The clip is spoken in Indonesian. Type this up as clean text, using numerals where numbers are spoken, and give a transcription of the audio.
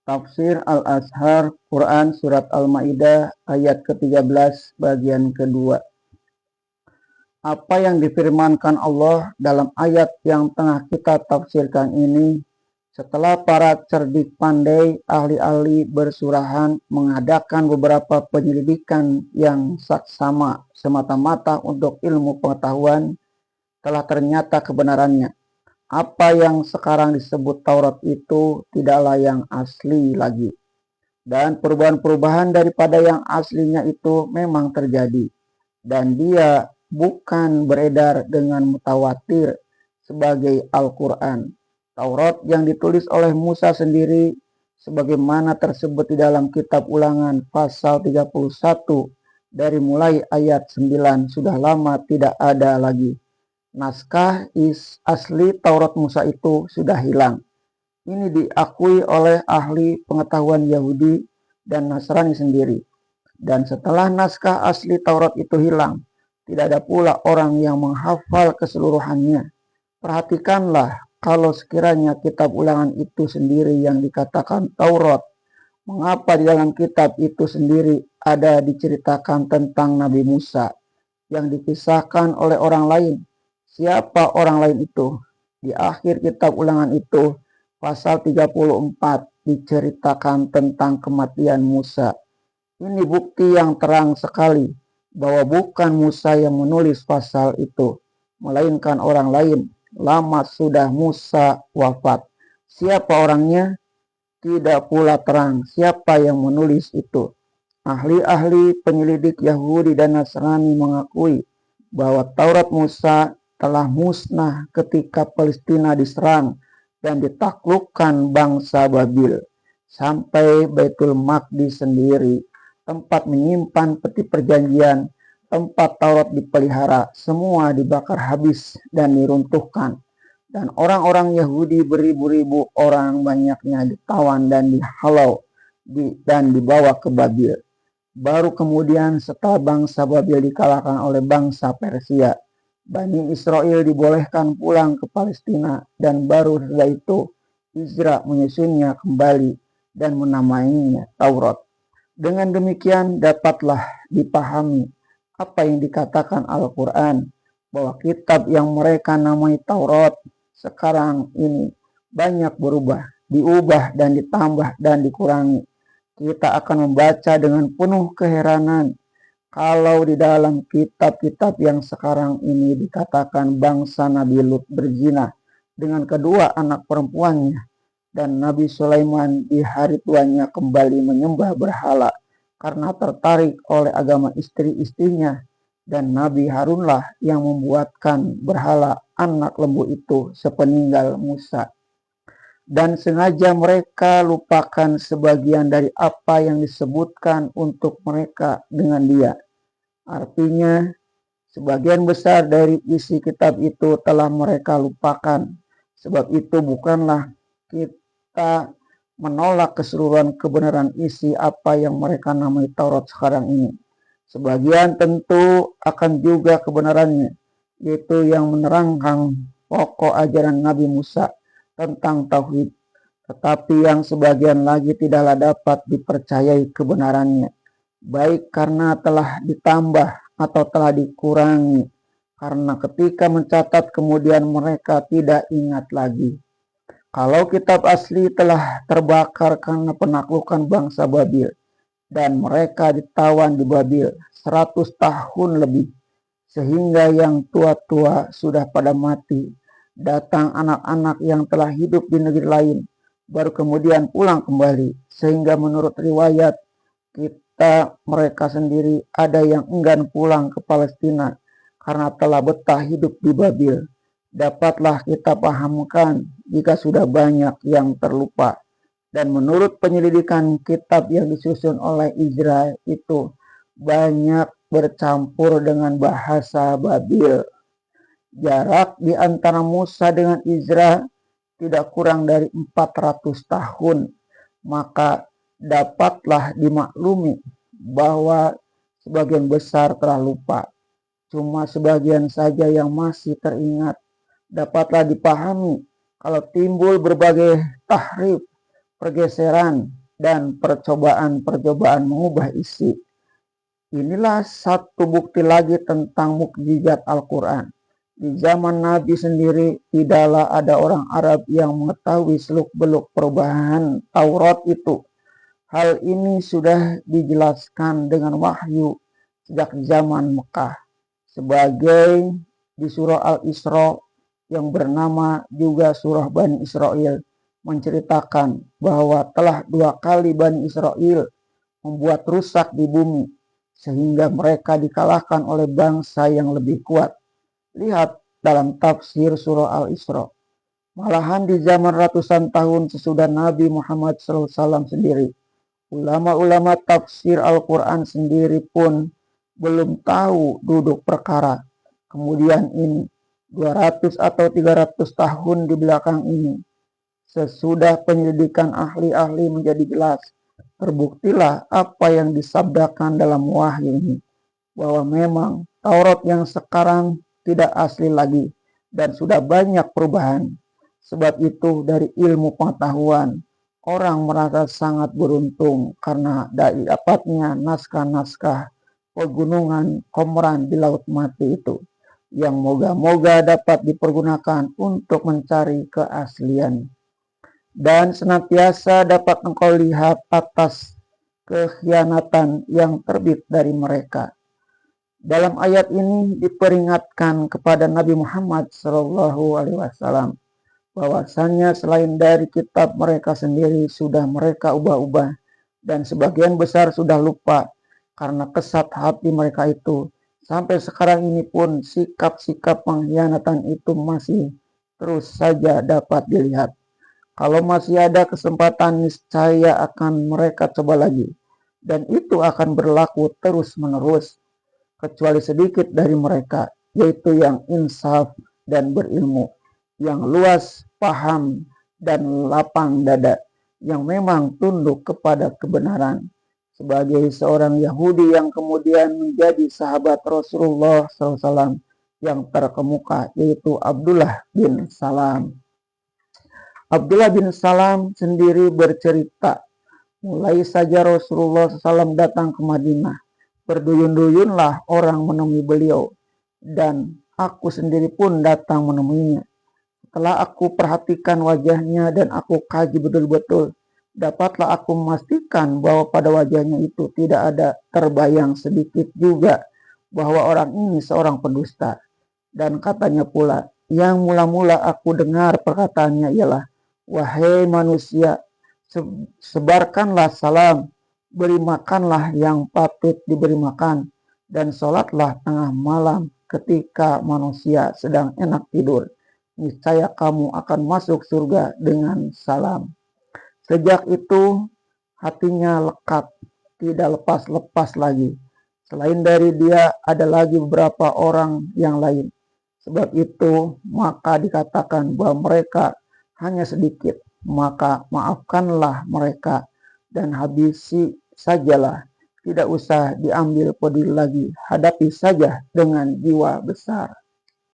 Tafsir Al-Azhar Quran Surat Al-Ma'idah ayat ke-13 bagian kedua. Apa yang difirmankan Allah dalam ayat yang tengah kita tafsirkan ini, setelah para cerdik pandai ahli-ahli bersurahan mengadakan beberapa penyelidikan yang saksama semata-mata untuk ilmu pengetahuan, telah ternyata kebenarannya. Apa yang sekarang disebut Taurat itu tidaklah yang asli lagi. Dan perubahan-perubahan daripada yang aslinya itu memang terjadi. Dan dia bukan beredar dengan mutawatir sebagai Al-Quran. Taurat yang ditulis oleh Musa sendiri sebagaimana tersebut di dalam kitab Ulangan pasal 31 dari mulai ayat 9 sudah lama tidak ada lagi. Naskah asli Taurat Musa itu sudah hilang. Ini diakui oleh ahli pengetahuan Yahudi dan Nasrani sendiri. Dan setelah naskah asli Taurat itu hilang, tidak ada pula orang yang menghafal keseluruhannya. Perhatikanlah, kalau sekiranya kitab Ulangan itu sendiri yang dikatakan Taurat, mengapa di dalam kitab itu sendiri ada diceritakan tentang Nabi Musa yang dikisahkan oleh orang lain? Siapa orang lain itu? Di akhir kitab Ulangan itu, pasal 34 diceritakan tentang kematian Musa. Ini bukti yang terang sekali bahwa bukan Musa yang menulis pasal itu, melainkan orang lain. Lama sudah Musa wafat. Siapa orangnya? Tidak pula terang siapa yang menulis itu. Ahli-ahli penyelidik Yahudi dan Nasrani mengakui bahwa Taurat Musa telah musnah ketika Palestina diserang dan ditaklukkan bangsa Babil. Sampai Baitul Maqdis sendiri, tempat menyimpan peti perjanjian, tempat Taurat dipelihara, semua dibakar habis dan diruntuhkan. Dan orang-orang Yahudi beribu-ribu orang banyaknya ditawan dan dihalau dan dibawa ke Babil. Baru kemudian setelah bangsa Babil dikalahkan oleh bangsa Persia, Bani Israel dibolehkan pulang ke Palestina, dan baru setelah itu Izra menyusunnya kembali dan menamainya Taurat. Dengan demikian dapatlah dipahami apa yang dikatakan Al-Quran, bahwa kitab yang mereka namai Taurat sekarang ini banyak berubah, diubah dan ditambah dan dikurangi. Kita akan membaca dengan penuh keheranan kalau di dalam kitab-kitab yang sekarang ini dikatakan bangsa Nabi Lut berzina dengan kedua anak perempuannya, dan Nabi Sulaiman di hari tuanya kembali menyembah berhala karena tertarik oleh agama istri-istrinya, dan Nabi Harunlah yang membuatkan berhala anak lembu itu sepeninggal Musa. Dan sengaja mereka lupakan sebagian dari apa yang disebutkan untuk mereka dengan dia. Artinya, sebagian besar dari isi kitab itu telah mereka lupakan. Sebab itu bukanlah kita menolak keseluruhan kebenaran isi apa yang mereka namai Taurat sekarang ini. Sebagian tentu akan juga kebenarannya, yaitu yang menerangkan pokok ajaran Nabi Musa tentang tauhid. Tetapi yang sebagian lagi tidaklah dapat dipercayai kebenarannya, baik karena telah ditambah atau telah dikurangi, karena ketika mencatat kemudian mereka tidak ingat lagi. Kalau kitab asli telah terbakar karena penaklukan bangsa Babil, dan mereka ditawan di Babil 100 tahun lebih, sehingga yang tua-tua sudah pada mati, datang anak-anak yang telah hidup di negeri lain, baru kemudian pulang kembali, sehingga menurut riwayat mereka sendiri ada yang enggan pulang ke Palestina karena telah betah hidup di Babil. Dapatlah kita pahamkan jika sudah banyak yang terlupa. Dan menurut penyelidikan kitab yang disusun oleh Izra itu banyak bercampur dengan bahasa Babil. Jarak di antara Musa dengan Izra tidak kurang dari 400 tahun. Maka dapatlah dimaklumi bahwa sebagian besar telah lupa. Cuma sebagian saja yang masih teringat. Dapatlah dipahami kalau timbul berbagai tahrif, pergeseran, dan percobaan-percobaan mengubah isi. Inilah satu bukti lagi tentang mukjizat Al-Quran. Di zaman Nabi sendiri tidaklah ada orang Arab yang mengetahui seluk-beluk perubahan Taurat itu. Hal ini sudah dijelaskan dengan wahyu sejak zaman Mekah. Sebagai di surah Al-Isra yang bernama juga surah Bani Israel menceritakan bahwa telah 2 kali Bani Israel membuat rusak di bumi sehingga mereka dikalahkan oleh bangsa yang lebih kuat. Lihat dalam tafsir surah Al-Isra. Malahan di zaman ratusan tahun sesudah Nabi Muhammad SAW sendiri, ulama-ulama tafsir Al-Quran sendiri pun belum tahu duduk perkara. Kemudian ini 200 atau 300 tahun di belakang ini, sesudah penyelidikan ahli-ahli menjadi jelas, terbuktilah apa yang disabdakan dalam wahyu ini, bahwa memang Taurat yang sekarang tidak asli lagi dan sudah banyak perubahan. Sebab itu dari ilmu pengetahuan, orang merasa sangat beruntung karena dapatnya naskah-naskah pegunungan Qumran di Laut Mati itu, yang moga-moga dapat dipergunakan untuk mencari keaslian. Dan senantiasa dapat engkau lihat atas kekhianatan yang terbit dari mereka. Dalam ayat ini diperingatkan kepada Nabi Muhammad SAW bahwasannya selain dari kitab mereka sendiri sudah mereka ubah-ubah dan sebagian besar sudah lupa karena kesat hati mereka itu. Sampai sekarang ini pun sikap-sikap pengkhianatan itu masih terus saja dapat dilihat. Kalau masih ada kesempatan, niscaya akan mereka coba lagi, dan itu akan berlaku terus-menerus, kecuali sedikit dari mereka, yaitu yang insaf dan berilmu, yang luas paham dan lapang dada, yang memang tunduk kepada kebenaran. Sebagai seorang Yahudi yang kemudian menjadi sahabat Rasulullah SAW yang terkemuka, yaitu Abdullah bin Salam. Abdullah bin Salam sendiri bercerita, mulai saja Rasulullah SAW datang ke Madinah, berduyun-duyunlah orang menemui beliau, dan aku sendiri pun datang menemuinya. Setelah aku perhatikan wajahnya dan aku kaji betul-betul, dapatlah aku memastikan bahwa pada wajahnya itu tidak ada terbayang sedikit juga bahwa orang ini seorang pendusta. Dan katanya pula, yang mula-mula aku dengar perkataannya ialah, wahai manusia, sebarkanlah salam, beri makanlah yang patut diberi makan, dan sholatlah tengah malam ketika manusia sedang enak tidur. Niscaya kamu akan masuk surga dengan salam. Sejak itu hatinya lekat, tidak lepas-lepas lagi. Selain dari dia ada lagi beberapa orang yang lain. Sebab itu maka dikatakan bahwa mereka hanya sedikit, maka maafkanlah mereka dan habisi sajalah. Tidak usah diambil peduli lagi, hadapi saja dengan jiwa besar.